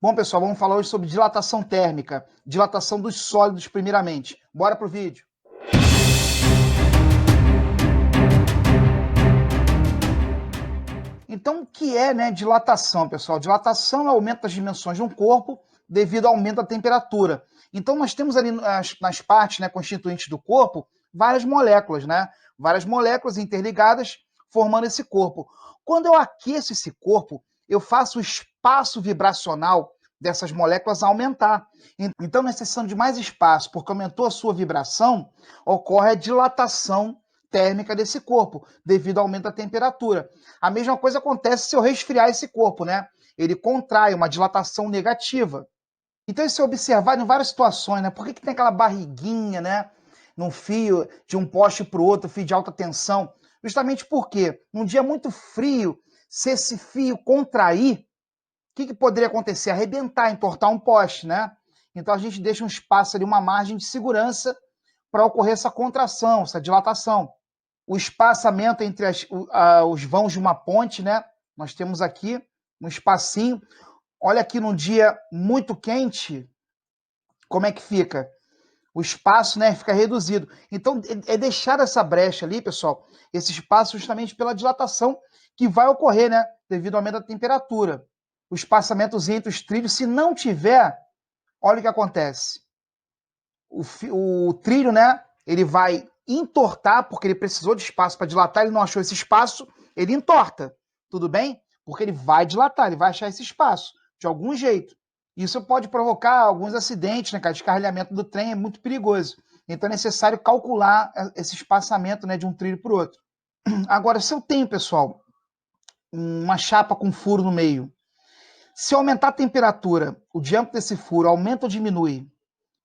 Bom, pessoal, vamos falar hoje sobre dilatação térmica, dilatação dos sólidos primeiramente. Bora pro vídeo. Então, o que é, dilatação, pessoal? Dilatação é o aumento das dimensões de um corpo devido ao aumento da temperatura. Então, nós temos ali nas partes, constituintes do corpo, várias moléculas, Várias moléculas interligadas formando esse corpo. Quando eu aqueço esse corpo, eu faço o espaço vibracional dessas moléculas aumentar. Então, necessitando de mais espaço, porque aumentou a sua vibração, ocorre a dilatação térmica desse corpo, devido ao aumento da temperatura. A mesma coisa acontece se eu resfriar esse corpo, Ele contrai, uma dilatação negativa. Então, isso é observado em várias situações, Por que tem aquela barriguinha, num fio de um poste para o outro, fio de alta tensão? Justamente porque, num dia muito frio, se esse fio contrair, o que poderia acontecer? Arrebentar, entortar um poste, Então, a gente deixa um espaço ali, uma margem de segurança para ocorrer essa contração, essa dilatação. O espaçamento entre os vãos de uma ponte, Nós temos aqui um espacinho. Olha aqui num dia muito quente, como é que fica? O espaço, fica reduzido. Então, é deixar essa brecha ali, pessoal, esse espaço justamente pela dilatação que vai ocorrer, devido ao aumento da temperatura. O espaçamento entre os trilhos, se não tiver, olha o que acontece. O trilho, ele vai entortar, porque ele precisou de espaço para dilatar, ele não achou esse espaço, ele entorta, tudo bem? Porque ele vai dilatar, ele vai achar esse espaço, de algum jeito. Isso pode provocar alguns acidentes, Descarrilhamento do trem é muito perigoso. Então é necessário calcular esse espaçamento, de um trilho para o outro. Agora, se eu tenho, pessoal, uma chapa com furo no meio, se eu aumentar a temperatura, o diâmetro desse furo aumenta ou diminui?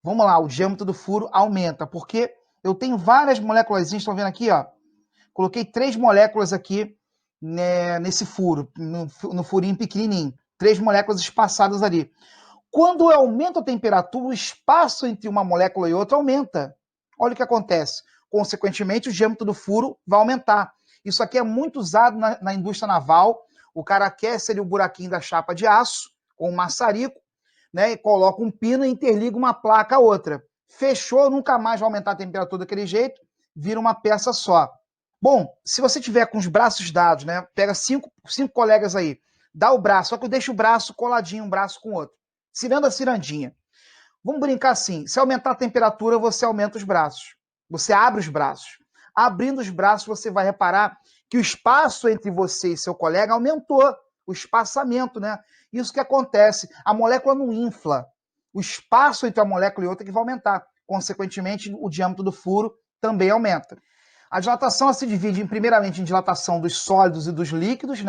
Vamos lá, o diâmetro do furo aumenta, porque eu tenho várias moléculas, estão vendo aqui, ó? Coloquei 3 moléculas aqui nesse furo, no furinho pequenininho. 3 moléculas espaçadas ali. Quando eu aumento a temperatura, o espaço entre uma molécula e outra aumenta. Olha o que acontece. Consequentemente, o diâmetro do furo vai aumentar. Isso aqui é muito usado na indústria naval. O cara aquece ali o buraquinho da chapa de aço com um maçarico, e coloca um pino e interliga uma placa a outra. Fechou, nunca mais vai aumentar a temperatura daquele jeito, vira uma peça só. Bom, se você tiver com os braços dados, pega 5 colegas aí, dá o braço, só que eu deixo o braço coladinho, um braço com o outro. Ciranda a cirandinha. Vamos brincar assim, se aumentar a temperatura, você aumenta os braços. Você abre os braços. Abrindo os braços, você vai reparar que o espaço entre você e seu colega aumentou, o espaçamento, Isso que acontece, a molécula não infla. O espaço entre uma molécula e outra que vai aumentar. Consequentemente, o diâmetro do furo também aumenta. A dilatação se divide, primeiramente, em dilatação dos sólidos e dos líquidos,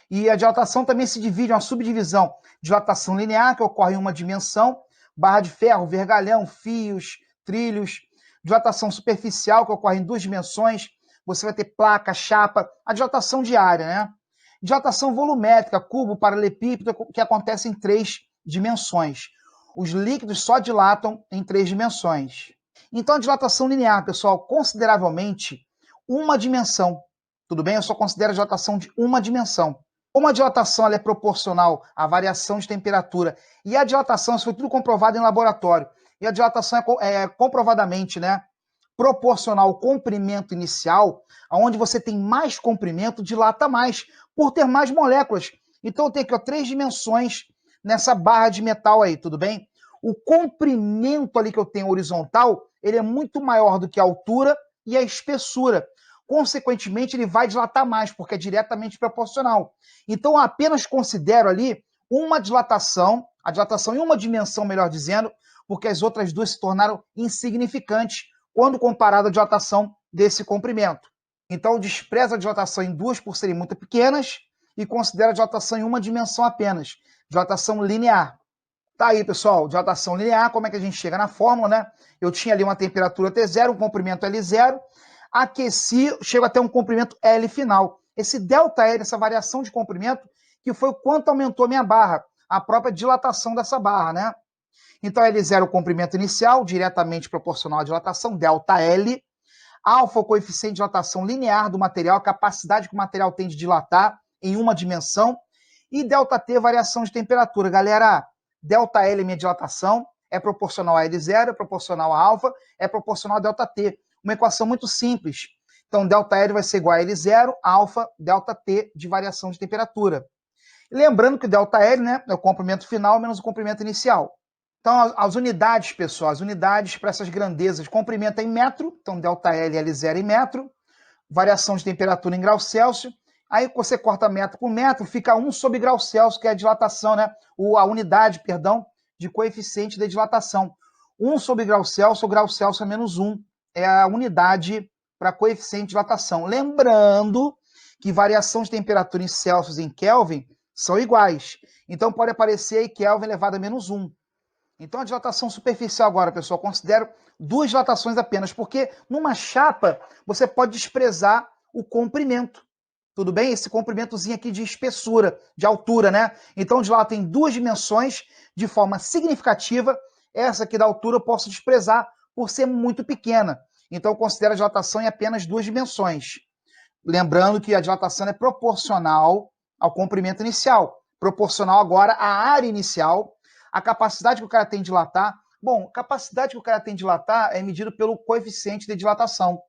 E a dilatação também se divide em uma subdivisão. Dilatação linear, que ocorre em uma dimensão, barra de ferro, vergalhão, fios, trilhos. Dilatação superficial, que ocorre em 2 dimensões. Você vai ter placa, chapa. A dilatação diária, Dilatação volumétrica, cubo, paralelepípedo, que acontece em 3 dimensões. Os líquidos só dilatam em 3 dimensões. Então, a dilatação linear, pessoal, consideravelmente uma dimensão. Tudo bem? Eu só considero a dilatação de uma dimensão. Como a dilatação ela é proporcional à variação de temperatura, e a dilatação, isso foi tudo comprovado em laboratório, e a dilatação é comprovadamente proporcional ao comprimento inicial, onde você tem mais comprimento, dilata mais, por ter mais moléculas. Então eu tenho aqui 3 dimensões nessa barra de metal aí, tudo bem? O comprimento ali que eu tenho horizontal, ele é muito maior do que a altura e a espessura. Consequentemente, ele vai dilatar mais, porque é diretamente proporcional. Então, eu apenas considero ali uma dilatação, a dilatação em uma dimensão, melhor dizendo, porque as outras duas se tornaram insignificantes quando comparado à dilatação desse comprimento. Então, eu desprezo a dilatação em 2 por serem muito pequenas e considero a dilatação em uma dimensão apenas, dilatação linear. Tá aí, pessoal, dilatação linear, como é que a gente chega na fórmula, Eu tinha ali uma temperatura T0, um comprimento L0, aqueci, chego até um comprimento L final. Esse ΔL, essa variação de comprimento, que foi o quanto aumentou a minha barra, a própria dilatação dessa barra, Então, L0 é o comprimento inicial, diretamente proporcional à dilatação, ΔL. Alfa é o coeficiente de dilatação linear do material, a capacidade que o material tem de dilatar em uma dimensão. E ΔT, variação de temperatura. Galera, ΔL, minha dilatação, é proporcional a L0, é proporcional a alfa, é proporcional a ΔT. Uma equação muito simples. Então, ΔL vai ser igual a L0, alfa, ΔT de variação de temperatura. Lembrando que o ΔL, né, é o comprimento final menos o comprimento inicial. Então, as unidades, pessoal, as unidades para essas grandezas, comprimento é em metro, então ΔL é L0 em metro, variação de temperatura em graus Celsius, aí você corta metro por metro, fica 1 sobre grau Celsius, que é a dilatação, né, a unidade, perdão, de coeficiente de dilatação. 1 sobre grau Celsius, ou grau Celsius é menos 1, é a unidade para coeficiente de dilatação. Lembrando que variação de temperatura em Celsius e em Kelvin são iguais. Então pode aparecer aí Kelvin elevado a menos 1. Então a dilatação superficial agora, pessoal, considero 2 dilatações apenas, porque numa chapa você pode desprezar o comprimento. Tudo bem? Esse comprimentozinho aqui de espessura, de altura, né? Então dilata em 2 dimensões de forma significativa. Essa aqui da altura eu posso desprezar por ser muito pequena. Então eu considero a dilatação em apenas 2 dimensões. Lembrando que a dilatação é proporcional ao comprimento inicial. Proporcional agora à área inicial, a capacidade que o cara tem de dilatar. Bom, a capacidade que o cara tem de dilatar é medida pelo coeficiente de dilatação.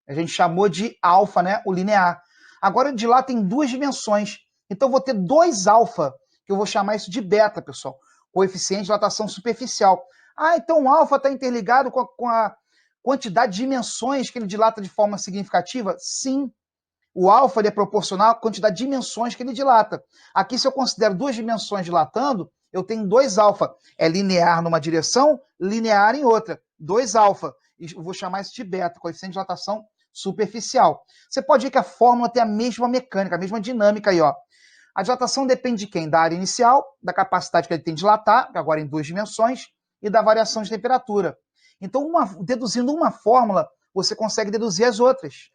A gente chamou de alfa, né? O linear. Agora ele dilata em 2 dimensões. Então eu vou ter 2 alfa, que eu vou chamar isso de beta, pessoal. Coeficiente de dilatação superficial. Ah, então o alfa está interligado com a quantidade de dimensões que ele dilata de forma significativa? Sim. O alfa é proporcional à quantidade de dimensões que ele dilata. Aqui, se eu considero 2 dimensões dilatando, eu tenho 2 alfa. É linear numa direção, linear em outra. 2 alfa. Eu vou chamar isso de beta, coeficiente de dilatação superficial. Você pode ver que a fórmula tem a mesma mecânica, a mesma dinâmica aí, ó. A dilatação depende de quem? Da área inicial, da capacidade que ele tem de dilatar, agora em 2 dimensões, e da variação de temperatura. Então, deduzindo uma fórmula, você consegue deduzir as outras.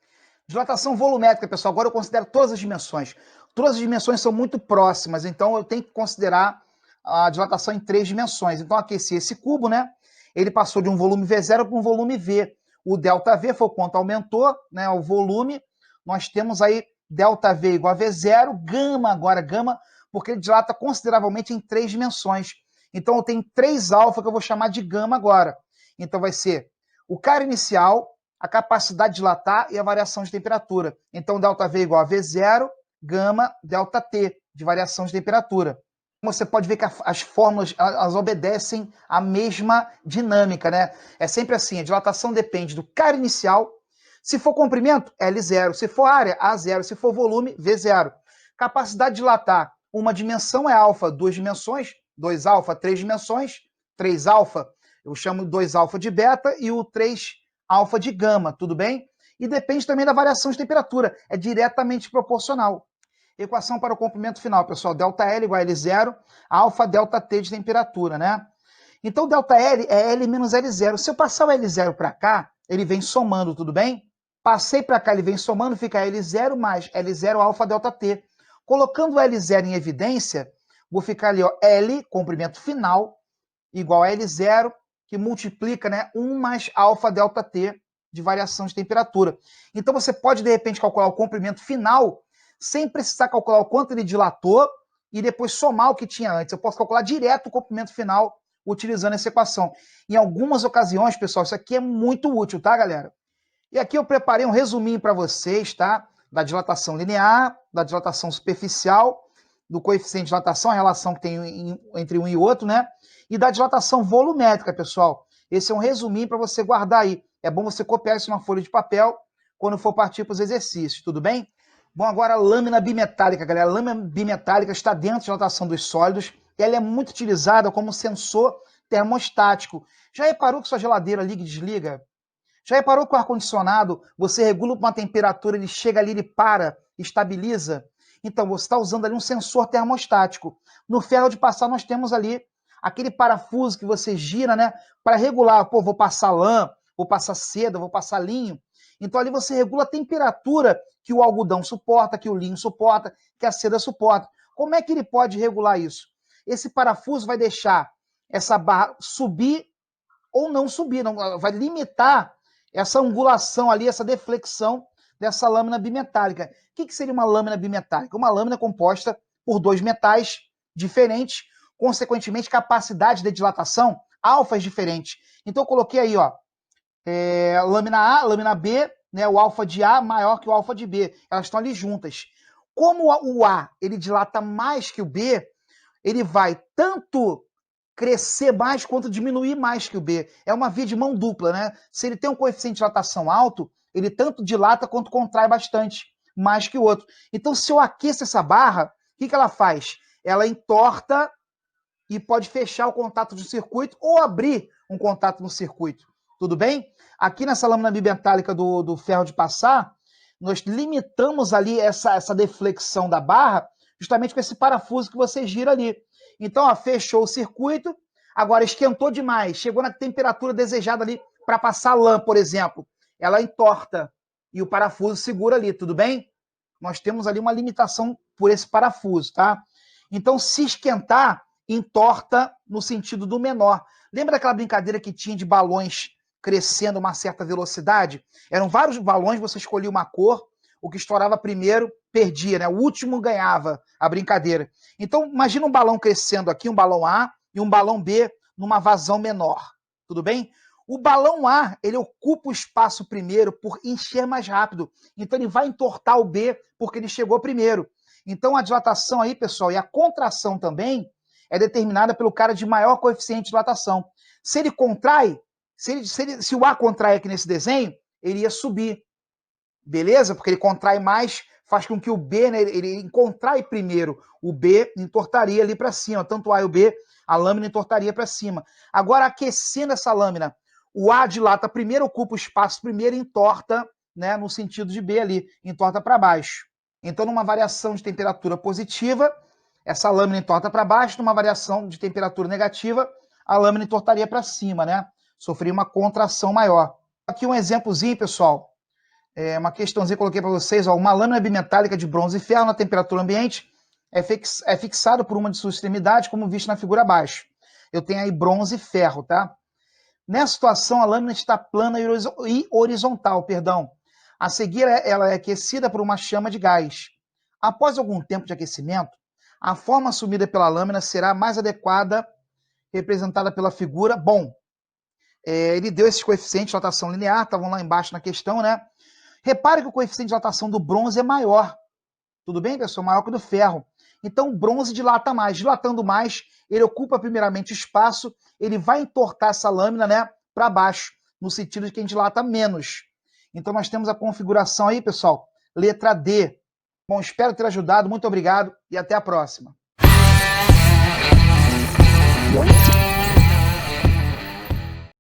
Dilatação volumétrica, pessoal, agora eu considero todas as dimensões. Todas as dimensões são muito próximas, então eu tenho que considerar a dilatação em 3 dimensões. Então, aqueci esse cubo, né? Ele passou de um volume V0 para um volume V. O ΔV foi o quanto aumentou, né? O volume. Nós temos aí ΔV igual a V0, gama agora, gama, porque ele dilata consideravelmente em 3 dimensões. Então, eu tenho 3 alfa que eu vou chamar de gama agora. Então, vai ser o cara inicial, a capacidade de dilatar e a variação de temperatura. Então, ΔV igual a V0, gama, ΔT, de variação de temperatura. Você pode ver que as fórmulas elas obedecem a mesma dinâmica, né? É sempre assim, a dilatação depende do cara inicial. Se for comprimento, L0. Se for área, A0. Se for volume, V0. Capacidade de dilatar, uma dimensão é alfa, 2 dimensões, 2 alfa, 3 dimensões, 3 alfa, eu chamo 2 alfa de beta e o 3 alfa de gama, tudo bem? E depende também da variação de temperatura, é diretamente proporcional. Equação para o comprimento final, pessoal, ΔL igual a L0, alfa ΔT de temperatura, né? Então, ΔL é L menos L0. Se eu passar o L0 para cá, ele vem somando, tudo bem? Passei para cá, ele vem somando, fica L0 mais L0 alfa ΔT. Colocando o L0 em evidência, vou ficar ali, ó, L, comprimento final, igual a L0, que multiplica, né, 1 mais alfa ΔT de variação de temperatura. Então, você pode, de repente, calcular o comprimento final sem precisar calcular o quanto ele dilatou e depois somar o que tinha antes. Eu posso calcular direto o comprimento final utilizando essa equação. Em algumas ocasiões, pessoal, isso aqui é muito útil, tá, galera? E aqui eu preparei um resuminho para vocês, tá? Da dilatação linear, da dilatação superficial, do coeficiente de dilatação, a relação que tem entre um e outro, né? E da dilatação volumétrica, pessoal. Esse é um resuminho para você guardar aí. É bom você copiar isso numa folha de papel quando for partir para os exercícios, tudo bem? Bom, agora a lâmina bimetálica, galera. A lâmina bimetálica está dentro da dilatação dos sólidos. Ela é muito utilizada como sensor termostático. Já reparou que sua geladeira liga e desliga? Já reparou que o ar-condicionado, você regula uma temperatura, ele chega ali, ele para, estabiliza? Então, você está usando ali um sensor termostático. No ferro de passar, nós temos ali aquele parafuso que você gira, né? Para regular, pô, vou passar lã, vou passar seda, vou passar linho. Então, ali você regula a temperatura que o algodão suporta, que o linho suporta, que a seda suporta. Como é que ele pode regular isso? Esse parafuso vai deixar essa barra subir ou não subir, não, vai limitar essa angulação ali, essa deflexão dessa lâmina bimetálica. O que seria uma lâmina bimetálica? Uma lâmina composta por 2 metais diferentes, consequentemente, capacidade de dilatação, alfas diferentes. Então, eu coloquei aí, ó, lâmina A, lâmina B, né, o alfa de A maior que o alfa de B. Elas estão ali juntas. Como o A ele dilata mais que o B, ele vai tanto crescer mais quanto diminuir mais que o B. É uma via de mão dupla, né? Se ele tem um coeficiente de dilatação alto, ele tanto dilata quanto contrai bastante, mais que o outro. Então, se eu aqueço essa barra, o que ela faz? Ela entorta e pode fechar o contato do circuito ou abrir um contato no circuito. Tudo bem? Aqui nessa lâmina bimetálica do ferro de passar, nós limitamos ali essa deflexão da barra justamente com esse parafuso que você gira ali. Então, ó, fechou o circuito, agora esquentou demais, chegou na temperatura desejada ali para passar lã, por exemplo. Ela entorta e o parafuso segura ali, tudo bem? Nós temos ali uma limitação por esse parafuso, tá? Então, se esquentar, entorta no sentido do menor. Lembra daquela brincadeira que tinha de balões crescendo a uma certa velocidade? Eram vários balões, você escolhia uma cor, o que estourava primeiro perdia, né? O último ganhava a brincadeira. Então, imagina um balão crescendo aqui, um balão A e um balão B numa vazão menor. Tudo bem? O balão A, ele ocupa o espaço primeiro por encher mais rápido. Então, ele vai entortar o B porque ele chegou primeiro. Então, a dilatação aí, pessoal, e a contração também é determinada pelo cara de maior coeficiente de dilatação. Se ele contrai, se o A contrai aqui nesse desenho, ele ia subir. Beleza? Porque ele contrai mais, faz com que o B, né, ele contrai primeiro. O B entortaria ali para cima. Tanto o A e o B, a lâmina entortaria para cima. Agora, aquecendo essa lâmina, o A dilata primeiro, ocupa o espaço primeiro e entorta, né, no sentido de B ali, entorta para baixo. Então, numa variação de temperatura positiva, essa lâmina entorta para baixo, numa variação de temperatura negativa, a lâmina entortaria para cima, né? Sofria uma contração maior. Aqui um exemplozinho, pessoal. Uma questãozinha que eu coloquei para vocês. Ó, uma lâmina bimetálica de bronze e ferro na temperatura ambiente é fixada por uma de suas extremidades, como visto na figura abaixo. Eu tenho aí bronze e ferro, tá? Nessa situação, a lâmina está plana e horizontal, perdão. A seguir, ela é aquecida por uma chama de gás. Após algum tempo de aquecimento, a forma assumida pela lâmina será mais adequada, representada pela figura. Bom, ele deu esses coeficientes de dilatação linear, estavam lá embaixo na questão, né? Repare que o coeficiente de dilatação do bronze é maior. Tudo bem, pessoal? Maior que o do ferro. Então, o bronze dilata mais. Dilatando mais, ele ocupa primeiramente espaço, ele vai entortar essa lâmina, né, para baixo, no sentido de quem dilata menos. Então, nós temos a configuração aí, pessoal, letra D. Bom, espero ter ajudado. Muito obrigado e até a próxima.